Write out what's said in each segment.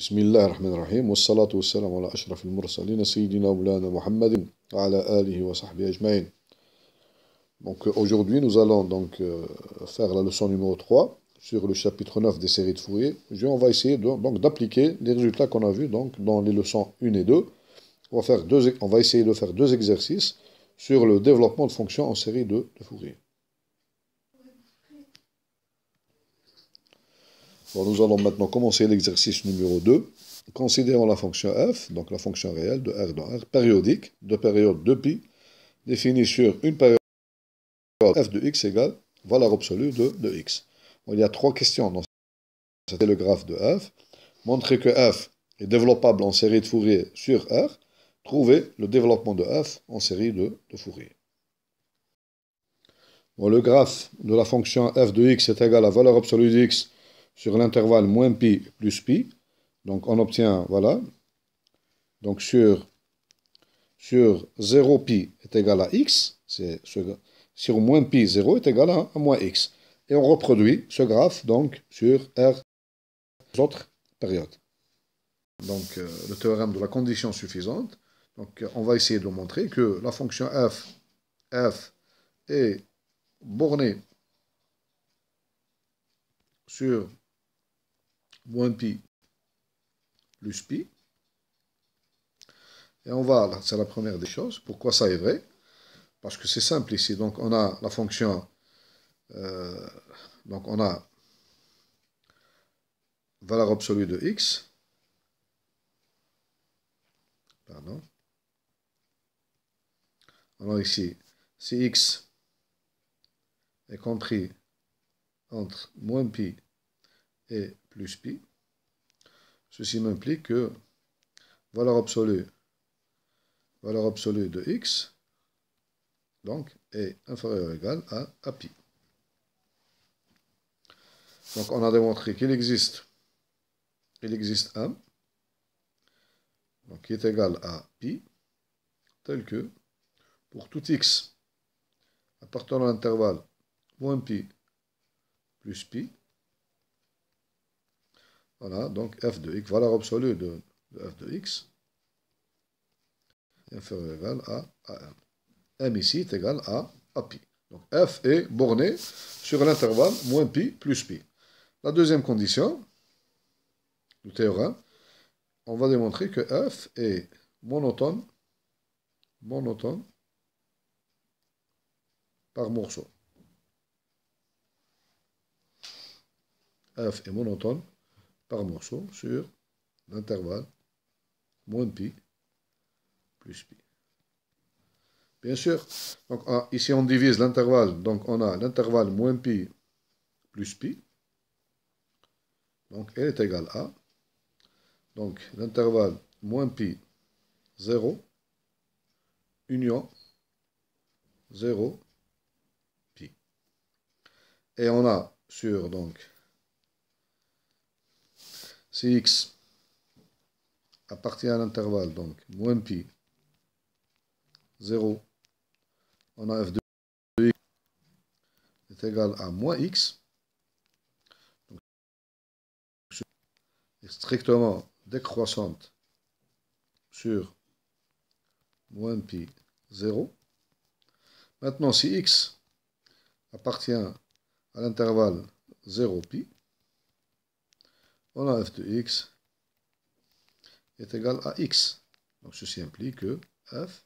بسم الله الرحمن الرحيم والصلاة والسلام على أشرف المرسلين سيدنا مولانا محمد وعلى آله وصحبه أجمعين. Donc aujourd'hui nous allons faire la leçon numéro 3 sur le chapitre 9 des séries de Fourier. On va essayer d'appliquer les résultats qu'on a vus dans les leçons 1 et 2. On va essayer de faire deux exercices sur le développement de fonctions en série de Fourier. Bon, nous allons maintenant commencer l'exercice numéro 2. Considérons la fonction f, donc la fonction réelle de R dans R, périodique, de période de pi, définie sur une période f de x égale valeur absolue de x. Bon, il y a trois questions dans le graphe de f. Montrer que f est développable en série de Fourier sur R. Trouver le développement de f en série de Fourier. Bon, le graphe de la fonction f de x est égal à valeur absolue de x sur l'intervalle moins pi plus pi. Donc on obtient, voilà, donc sur 0 pi est égal à x, sur moins pi 0 est égal à moins x. Et on reproduit ce graphe donc sur R autres périodes. Donc le théorème de la condition suffisante. Donc on va essayer de montrer que la fonction f est bornée sur moins pi plus pi. Et on va, c'est la première des choses. Pourquoi ça est vrai? Parce que c'est simple ici. Donc on a la fonction, donc on a valeur absolue de x. Pardon. Alors ici, si x est compris entre moins pi et plus pi, ceci m'implique que valeur absolue de x donc, est inférieure ou égale à pi. Donc on a démontré qu'il existe un donc, qui est égal à pi, tel que pour tout x appartenant à l'intervalle moins pi plus pi, voilà, donc f de x, valeur absolue de f de x, est inférieure ou égale à m. M ici est égal à pi. Donc f est borné sur l'intervalle moins pi plus pi. La deuxième condition du théorème, on va démontrer que f est monotone par morceau. F est monotone par morceau sur l'intervalle moins pi plus pi. Bien sûr, donc ici on divise l'intervalle, donc on a l'intervalle moins pi plus pi, donc elle est égale à, donc l'intervalle moins pi 0, union 0, pi. Et on a sur, donc, si x appartient à l'intervalle, donc, moins pi 0, on a f de x est égal à moins x, donc, est strictement décroissante sur moins pi 0. Maintenant, si x appartient à l'intervalle 0 pi, on a f de x est égal à x. Donc ceci implique que f,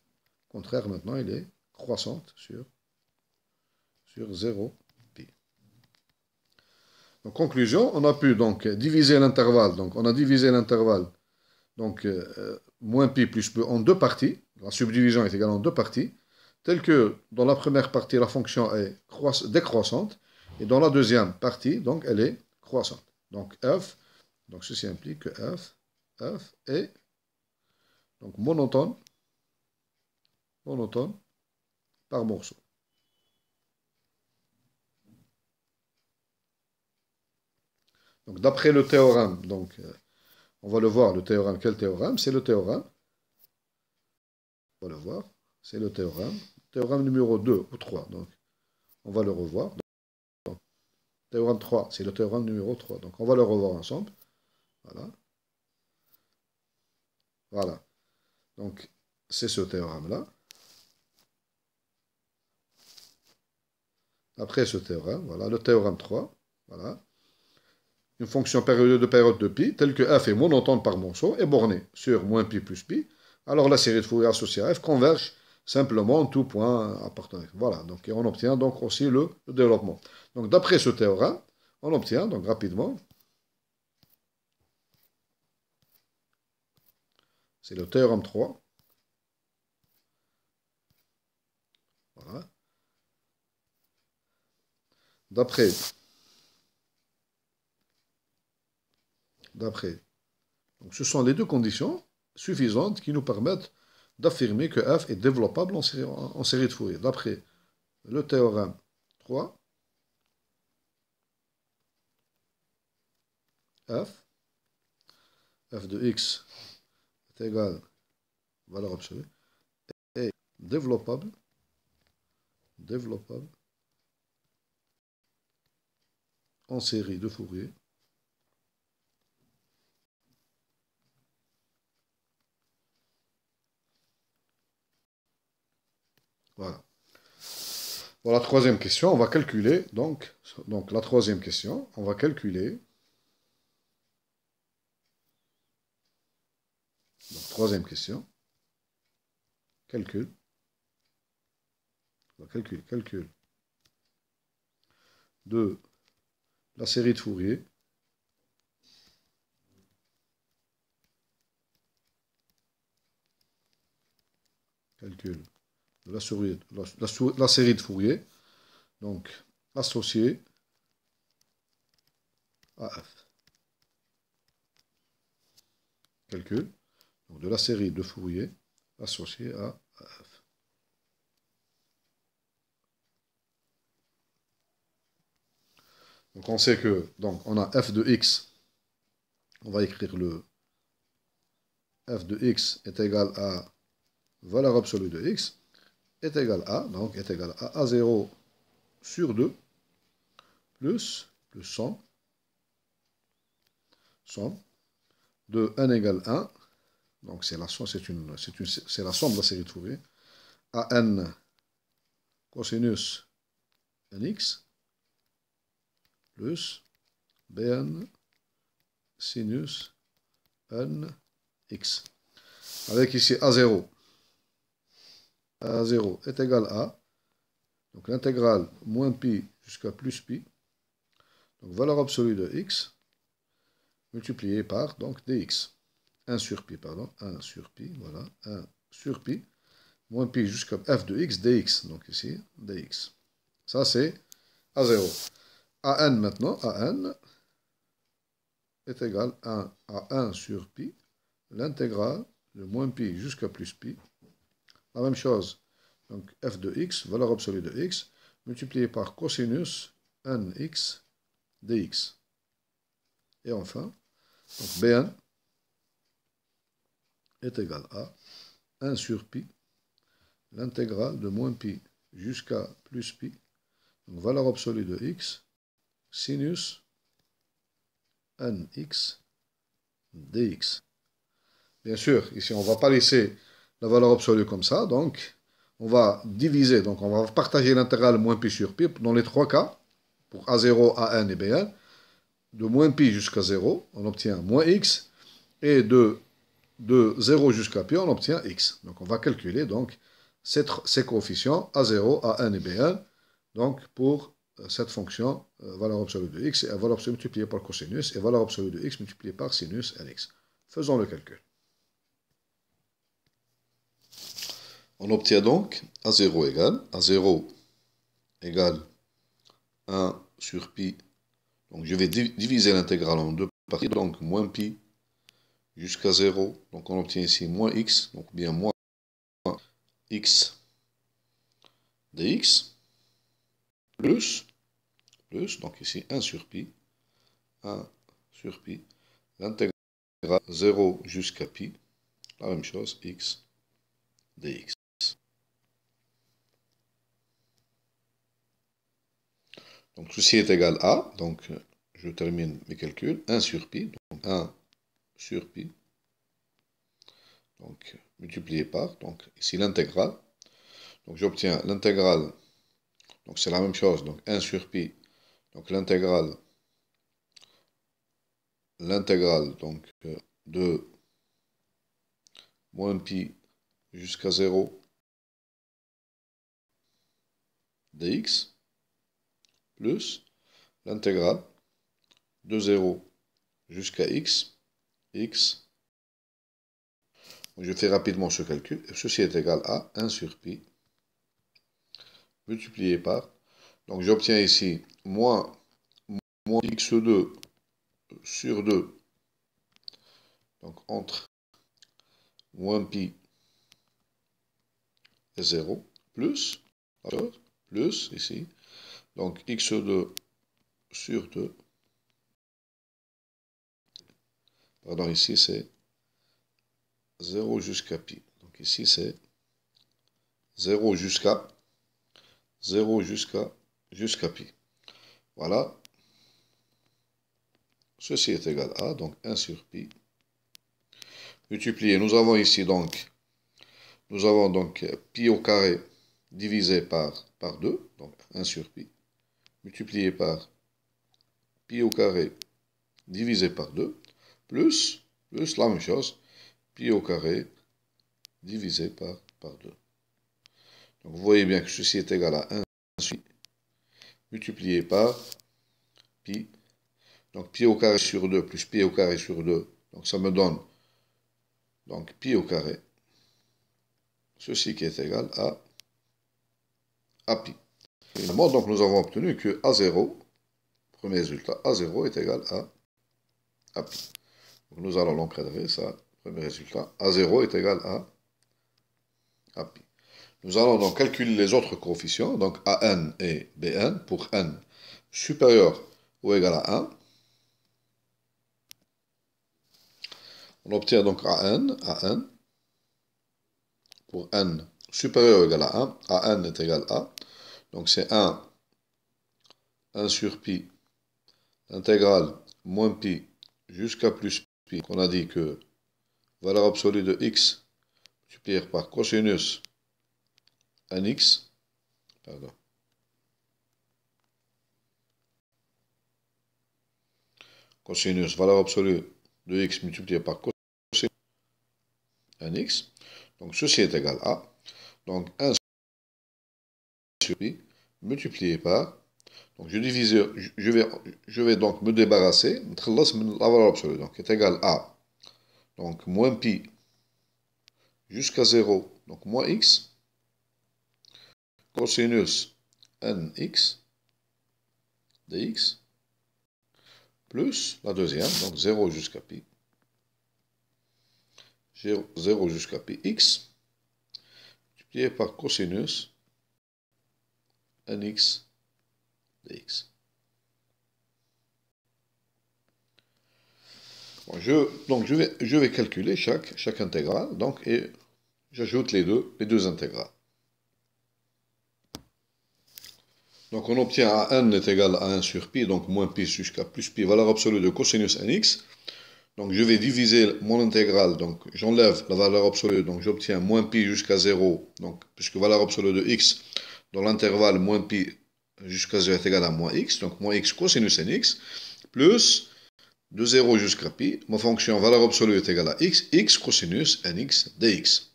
contraire maintenant, il est croissante sur 0 pi. Donc conclusion, on a pu donc diviser l'intervalle. Donc on a divisé l'intervalle donc moins pi plus pi en deux parties. La subdivision est égale en deux parties, tel que dans la première partie la fonction est décroissante et dans la deuxième partie donc elle est croissante. Donc f, donc ceci implique que f est donc monotone par morceau. Donc d'après le théorème, donc on va le voir, le théorème, quel théorème? C'est le théorème, on va le voir, c'est le théorème numéro 2 ou 3, donc on va le revoir. Donc, théorème 3, c'est le théorème numéro 3, donc on va le revoir ensemble, voilà. Voilà. Donc, c'est ce théorème-là. Après ce théorème, voilà, le théorème 3, voilà. Une fonction de période de pi, telle que f est monotone par morceau, est bornée sur moins pi plus pi. Alors la série de Fourier associée à f converge simplement en tout point appartenant. Voilà, donc et on obtient donc aussi le développement. Donc d'après ce théorème, on obtient donc rapidement, c'est le théorème 3. Voilà. D'après, donc ce sont les deux conditions suffisantes qui nous permettent d'affirmer que f est développable en série de Fourier. D'après le théorème 3, f de x est égal à valeur absolue, est développable en série de Fourier voilà. Voilà la troisième question, on va calculer, donc la troisième question, on va calculer, donc troisième question, calcul de la série de Fourier calcul de la série de Fourier, donc associée à f. Calcul donc, de la série de Fourier associée à f. Donc on sait que donc on a f de x, on va écrire le f de x est égal à valeur absolue de x est égal à, donc est égal à A0 sur 2 plus le somme de n égale 1, donc c'est la somme, c'est la somme de la série de Fourier, à n cosinus nx plus bn sinus nx. Avec ici A0 est égal à, donc l'intégrale moins pi jusqu'à plus pi, donc valeur absolue de x, multiplié par donc dx. 1 sur pi, pardon, 1 sur pi, voilà, 1 sur pi, moins pi jusqu'à f de x dx, donc ici, dx. Ça c'est A0. AN maintenant, AN est égal à 1 sur pi, l'intégrale de moins pi jusqu'à plus pi. La même chose, donc f de x, valeur absolue de x, multiplié par cosinus nx dx. Et enfin, donc Bn est égal à 1 sur pi, l'intégrale de moins pi jusqu'à plus pi, donc valeur absolue de x, sinus nx dx. Bien sûr, ici on ne va pas laisser la valeur absolue comme ça, donc on va diviser, donc on va partager l'intégrale moins pi sur pi dans les trois cas, pour A0, AN et Bn, de moins pi jusqu'à 0, on obtient moins x, et de 0 jusqu'à pi, on obtient x. Donc on va calculer donc ces coefficients A0, AN et Bn, donc pour cette fonction valeur absolue de x, et valeur absolue multipliée par cosinus, et valeur absolue de x multipliée par sinus nx. Faisons le calcul. On obtient donc A0 égale 1 sur pi. Donc je vais diviser l'intégrale en deux parties, donc moins pi jusqu'à 0. Donc on obtient ici moins x, donc bien moins x dx, plus, donc ici 1 sur pi, l'intégrale 0 jusqu'à pi, la même chose, x dx. Donc ceci est égal à, donc je termine mes calculs, 1 sur pi, donc 1 sur pi, donc multiplié par, donc ici l'intégrale. Donc j'obtiens l'intégrale, donc c'est la même chose, donc 1 sur pi, donc l'intégrale donc de moins pi jusqu'à 0 dx plus l'intégrale de 0 jusqu'à x, je fais rapidement ce calcul, ceci est égal à 1 sur pi multiplié par, donc j'obtiens ici moins x2 sur 2, donc entre moins pi et 0, plus ici, donc x2 sur 2, pardon, ici c'est 0 jusqu'à pi, donc ici c'est 0 jusqu'à pi. Voilà, ceci est égal à, donc 1 sur pi, multiplié, nous avons ici donc, pi au carré divisé par 2, donc 1 sur pi, multiplié par pi au carré divisé par 2, plus la même chose, pi au carré divisé par 2. Donc vous voyez bien que ceci est égal à 1 sur pi, multiplié par pi, donc pi au carré sur 2 plus pi au carré sur 2, donc ça me donne donc pi au carré, ceci qui est égal à pi. Finalement, donc nous avons obtenu que A0, premier résultat, A0 est égal à pi. Donc nous allons l'encadrer, ça, premier résultat, A0 est égal à pi. Nous allons donc calculer les autres coefficients, donc AN et BN, pour n supérieur ou égal à 1. On obtient donc AN, pour n supérieur ou égal à 1, AN est égal à, donc c'est 1 sur pi, intégrale moins pi jusqu'à plus pi, qu'on a dit que valeur absolue de x multiplié par cosinus nx, pardon, cosinus, valeur absolue de x multiplié par cosinus nx, donc ceci est égal à, donc 1 sur pi multiplié par, donc je vais donc me débarrasser, la valeur absolue, donc est égal à, donc moins pi jusqu'à 0, donc moins x, cosinus nx dx, plus la deuxième, donc 0 jusqu'à pi, 0 jusqu'à pi x, multiplié par cosinus nx dx. Bon, je vais calculer chaque intégrale, donc, et j'ajoute les deux intégrales. Donc on obtient n est égal à 1 sur pi, donc moins pi jusqu'à plus pi, valeur absolue de cosinus nx. Donc je vais diviser mon intégrale, donc j'enlève la valeur absolue, donc j'obtiens moins pi jusqu'à 0, donc puisque valeur absolue de x dans l'intervalle moins pi jusqu'à 0 est égal à moins x, donc moins x cosinus nx, plus de 0 jusqu'à pi, ma fonction valeur absolue est égale à x cosinus nx dx.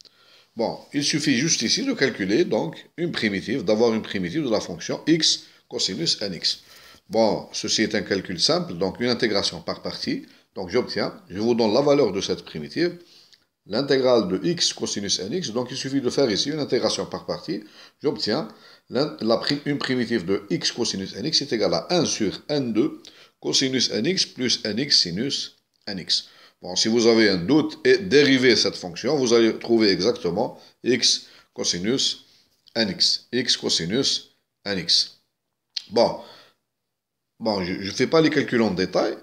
Bon, il suffit juste ici de calculer donc d'avoir une primitive de la fonction x cosinus nx. Bon, ceci est un calcul simple, donc une intégration par partie. Donc je vous donne la valeur de cette primitive, l'intégrale de x cosinus nx. Donc il suffit de faire ici une intégration par partie. J'obtiens une primitive de x cosinus nx est égale à 1 sur n2 cosinus nx plus nx sinus nx. Bon, si vous avez un doute et dérivez cette fonction, vous allez trouver exactement x cosinus nx. X cosinus nx. Bon je ne fais pas les calculs en détail.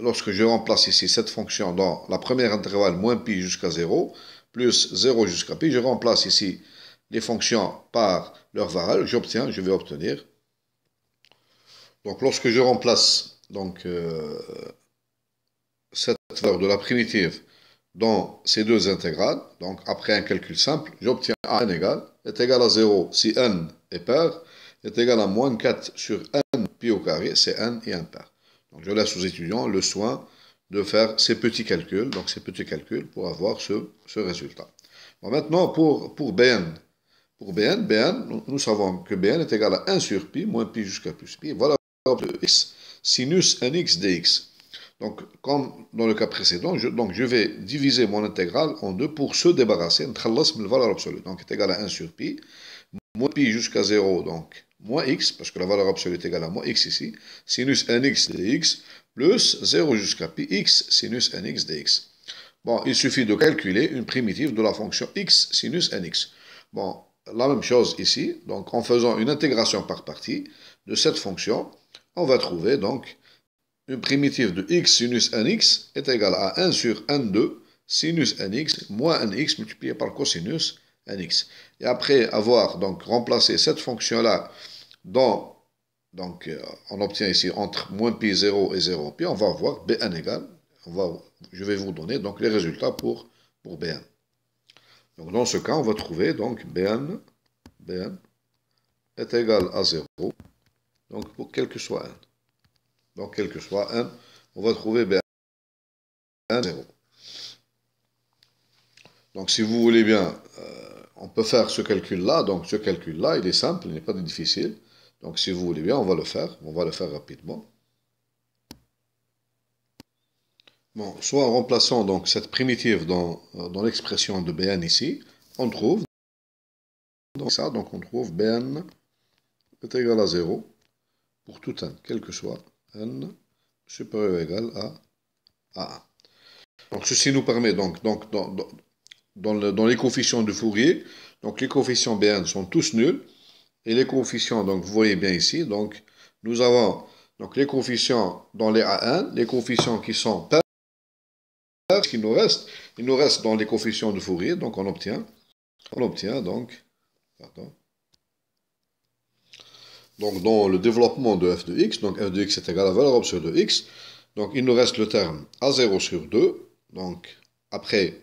Lorsque je remplace ici cette fonction dans la première intervalle, moins pi jusqu'à 0, plus 0 jusqu'à pi, je remplace ici les fonctions par leur valeur, je vais obtenir. Donc lorsque je remplace donc, cette valeur de la primitive dans ces deux intégrales. Donc, après un calcul simple, j'obtiens an est égal à 0 si n est pair, est égal à moins 4 sur n pi au carré, c'est n et impair. Donc, je laisse aux étudiants le soin de faire ces petits calculs, pour avoir ce résultat. Bon, maintenant, pour Bn. Pour Bn, nous savons que Bn est égal à 1 sur pi, moins pi jusqu'à plus pi. Voilà de x, sinus nx dx. Donc, comme dans le cas précédent, je vais diviser mon intégrale en deux pour se débarrasser, de la valeur absolue. Donc, est égal à 1 sur pi, moins pi jusqu'à 0, donc moins x, parce que la valeur absolue est égale à moins x ici, sinus nx dx, plus 0 jusqu'à pi x sinus nx dx. Bon, il suffit de calculer une primitive de la fonction x sinus nx. Bon, la même chose ici, donc en faisant une intégration par partie de cette fonction, on va trouver donc une primitive de x sinus nx est égale à 1 sur n2 sinus nx moins nx multiplié par cosinus nx. Et après avoir donc remplacé cette fonction-là dans, donc on obtient ici entre moins pi 0 et 0 pi, on va avoir bn égale, je vais vous donner donc les résultats pour bn. Donc dans ce cas, on va trouver donc bn est égal à 0, donc pour quel que soit n. Donc quel que soit n, on va trouver bn 0. Donc si vous voulez bien, on peut faire ce calcul-là. Donc ce calcul-là, il est simple, il n'est pas difficile. Donc si vous voulez bien, on va le faire rapidement. Bon, soit en remplaçant donc cette primitive dans l'expression de Bn ici, on trouve donc ça, donc on trouve Bn est égal à 0 pour tout n, quel que soit n supérieur ou égal à 1. Donc ceci nous permet donc dans les coefficients de Fourier, donc les coefficients Bn sont tous nuls, et les coefficients, donc vous voyez bien ici, donc nous avons donc les coefficients dans les A1, les coefficients qui sont pairs, ce qu'il nous reste, il nous reste dans les coefficients de Fourier, donc on obtient donc, pardon, donc dans le développement de f de x, donc f de x est égal à la valeur absolue de x, donc il nous reste le terme A0 sur 2, donc après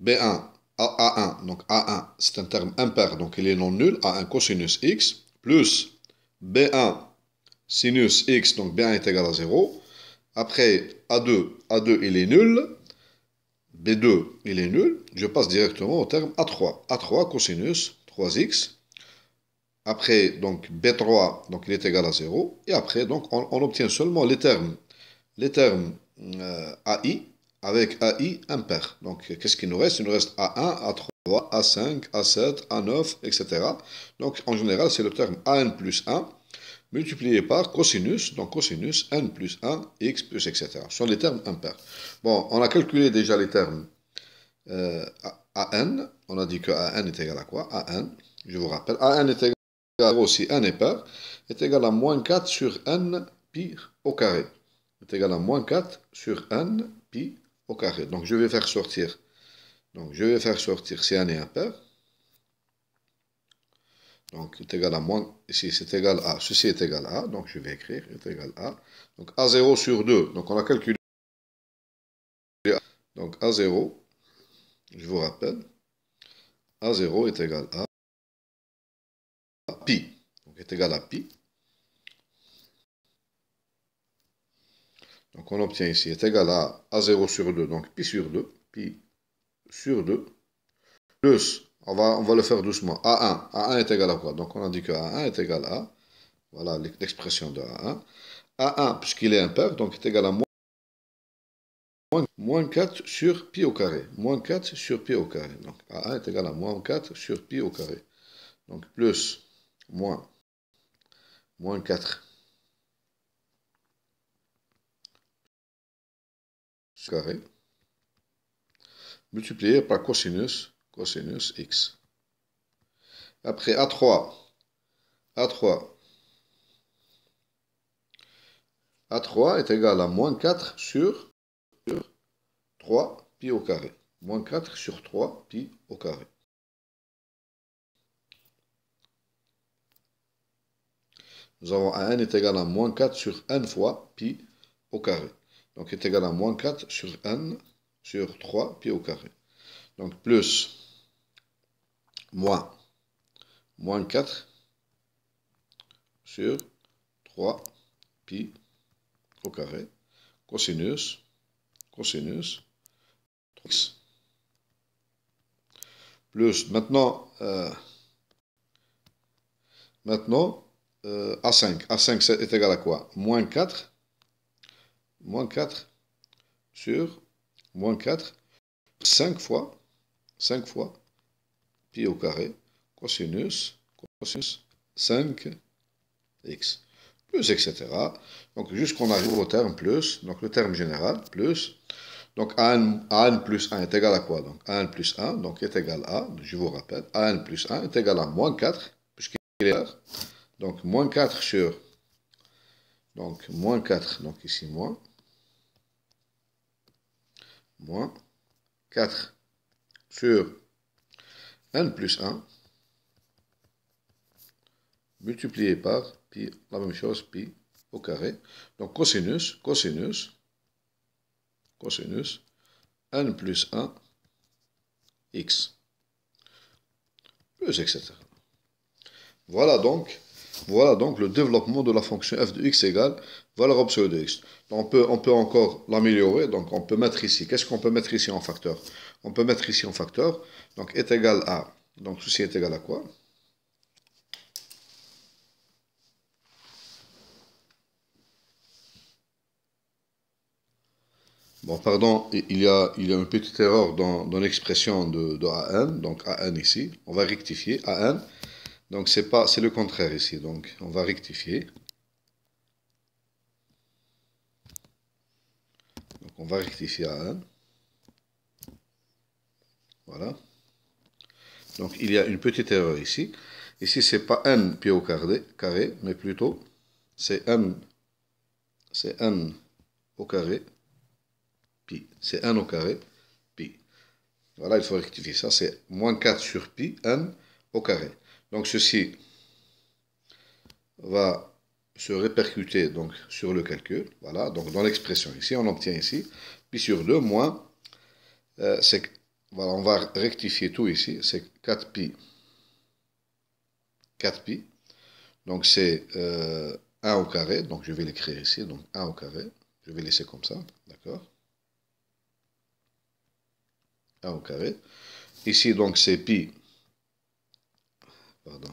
B1, A1, donc A1 c'est un terme impair, donc il est non nul, A1 cosinus x, plus B1 sinus x, donc B1 est égal à 0, après A2 il est nul, B2 il est nul, je passe directement au terme A3, A3 cosinus 3x, après, donc, B3, donc il est égal à 0. Et après, donc, on obtient seulement les termes AI avec AI impair. Donc, qu'est-ce qu'il nous reste? Il nous reste A1, A3, A5, A7, A9, etc. Donc, en général, c'est le terme AN plus 1 multiplié par cosinus, donc cosinus n plus 1, x plus, etc. Ce sont les termes impairs. Bon, on a calculé déjà les termes AN. On a dit que AN est égal à quoi? AN, je vous rappelle, AN est égal si n est pair, est égal à moins 4 sur n pi au carré. Est égal à moins 4 sur n pi au carré. Donc je vais faire sortir. Si n est impair. Donc est égal à moins. Ici c'est égal à. Ceci est égal à. Donc je vais écrire est égal à. Donc A0 sur 2. Donc on a calculé. Donc A0, je vous rappelle. A0 est égal à pi. Donc est égal à pi. Donc on obtient ici est égal à A0 sur 2, donc pi sur 2, plus, on va le faire doucement, A1 est égal à quoi? Donc on a dit que A1 est égal à, voilà l'expression de A1, A1 puisqu'il est impair, donc est égal à moins 4 sur pi au carré, moins 4 sur pi au carré, donc A1 est égal à moins 4 sur pi au carré, donc plus, moins 4 carré, multiplié par cosinus x. Après A3 est égal à moins 4 sur 3 pi au carré. Moins 4 sur 3 pi au carré. Nous avons un n est égal à moins 4 sur n fois pi au carré. Donc est égal à moins 4 sur n sur 3 pi au carré. Donc plus moins 4 sur 3 pi au carré, cosinus x. Plus maintenant, A5. A5 est égal à quoi? Moins 4 sur moins 4, 5 fois pi au carré, cosinus 5x, plus, etc. Donc, jusqu'on arrive au terme plus, donc le terme général, plus. Donc, AN plus 1 est égal à quoi? Donc, AN plus 1 donc, est égal à, je vous rappelle, AN plus 1 est égal à moins 4, puisqu'il est là. Donc, moins 4 sur, donc, moins 4, donc ici, moins 4 sur N plus 1, multiplié par pi, la même chose, pi au carré. Donc, cosinus, N plus 1, x, plus, etc. Voilà donc le développement de la fonction f de x égale valeur absolue de x. Donc on peut encore l'améliorer. Donc on peut mettre ici. Qu'est-ce qu'on peut mettre ici en facteur? On peut mettre ici en facteur. Donc est égal à. Donc ceci est égal à quoi? Bon, pardon, il y a une petite erreur dans l'expression de AN. Donc AN ici. On va rectifier AN. Donc c'est le contraire ici. Donc on va rectifier. Donc on va rectifier AN. Voilà. Donc il y a une petite erreur ici. Ici, c'est pas n pi au carré, mais plutôt c'est n au carré pi. C'est n au carré pi. Voilà, il faut rectifier ça. C'est moins 4 sur pi, n au carré. Donc ceci va se répercuter donc, sur le calcul. Voilà, donc dans l'expression ici, on obtient ici pi sur 2 moins, voilà, on va rectifier tout ici, c'est 4 pi. Donc c'est 1 au carré, donc je vais l'écrire ici, donc 1 au carré, je vais laisser comme ça, d'accord? 1 au carré. Ici donc c'est pi, pardon,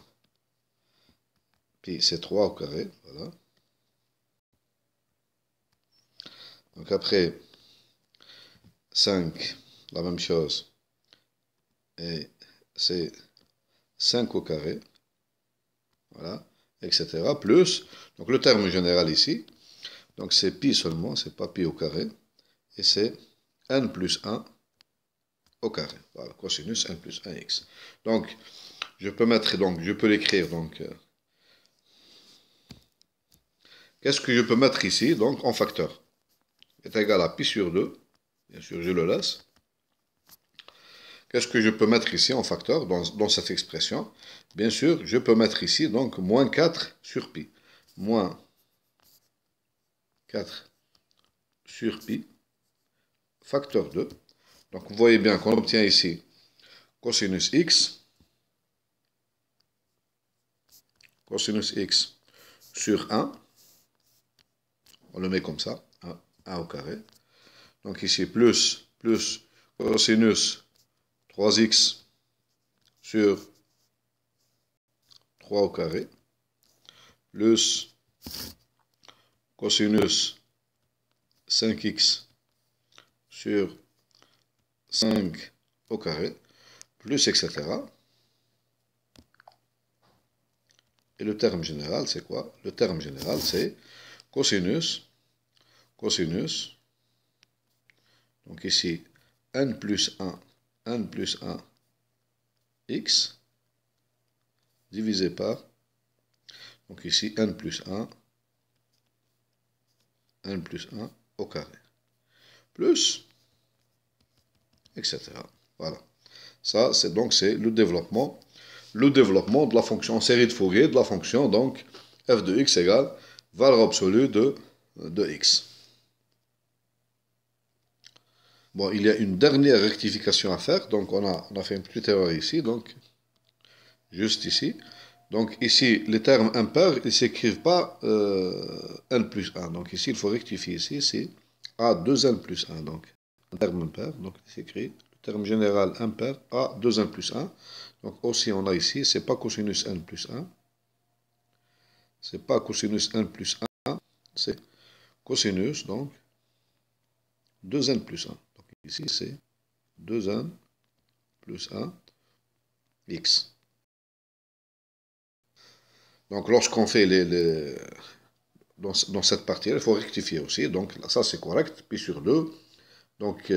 pi c'est 3 au carré, voilà. Donc après 5, la même chose, et c'est 5 au carré, voilà, etc. Plus, donc le terme général ici, donc c'est pi seulement, c'est pas pi au carré, et c'est n plus 1 au carré. Voilà, cosinus n plus 1x. Donc, je peux l'écrire, donc, qu'est-ce que je peux mettre ici, donc, en facteur? Est égal à pi sur 2, bien sûr, je le laisse. Qu'est-ce que je peux mettre ici en facteur, dans cette expression? Bien sûr, je peux mettre ici, donc, moins 4 sur pi. Moins 4 sur pi, facteur 2. Donc, vous voyez bien qu'on obtient ici cosinus x sur 1. On le met comme ça, 1 au carré. Donc ici, plus cosinus 3x sur 3 au carré, plus cosinus 5x sur 5 au carré, plus etc. Et le terme général, c'est quoi? Le terme général, c'est cosinus, donc ici, n plus 1 x, divisé par, donc ici, n plus 1 au carré, plus, etc. Voilà. Ça, c'est le développement de la fonction série de Fourier, de la fonction, donc, f de x égale valeur absolue de x. Bon, il y a une dernière rectification à faire. Donc, on a fait une petite erreur ici. Donc, juste ici. Donc, ici, les termes impairs, ils ne s'écrivent pas n plus 1. Donc, ici, il faut rectifier ici. C'est A2n plus 1. Donc, un terme impair. Donc, il s'écrit le terme général impair A2n plus 1. Donc, aussi, on a ici, c'est pas cosinus n plus 1. C'est pas cosinus n plus 1. C'est cosinus, donc, 2n plus 1. Donc, ici, c'est 2n plus 1 x. Donc, lorsqu'on fait dans cette partie, il faut rectifier aussi. Donc, ça, c'est correct. Pi sur 2. Donc,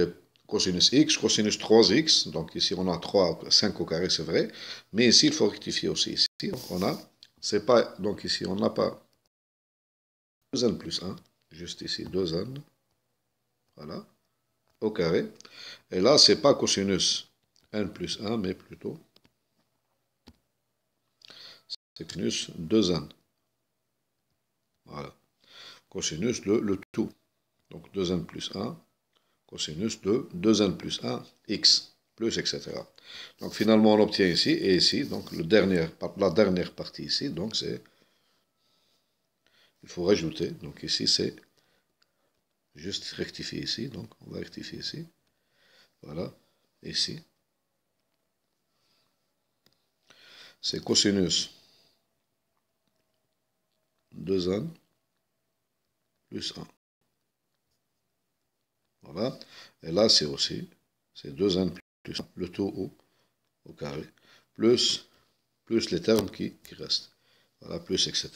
cosinus x, cosinus 3x. Donc, ici, on a 3, 5 au carré, c'est vrai. Mais ici, il faut rectifier aussi. Ici, on a, c'est pas, donc ici, on n'a pas 2n plus 1. Juste ici, 2n. Voilà. Au carré. Et là, c'est pas cosinus n plus 1, mais plutôt c'est cosinus 2n. Voilà. Cosinus de le tout. Donc 2n plus 1, cosinus de 2n plus 1, x, plus, etc. Donc finalement, on obtient ici et ici, donc la dernière partie ici, donc c'est, il faut rajouter, donc ici c'est, juste rectifier ici, donc on va rectifier ici, voilà, ici. C'est cosinus 2n plus 1. Voilà. Et là, c'est aussi, c'est 2n plus 1, le tout au carré, plus les termes qui restent. Voilà, plus, etc.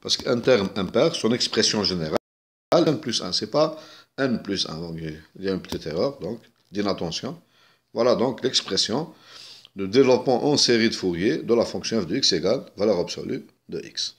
Parce qu'un terme impair, son expression générale, n plus 1, c'est pas n plus 1. Donc, il y a une petite erreur, donc, d'inattention. Voilà donc l'expression de développement en série de Fourier de la fonction f de x égale valeur absolue de x.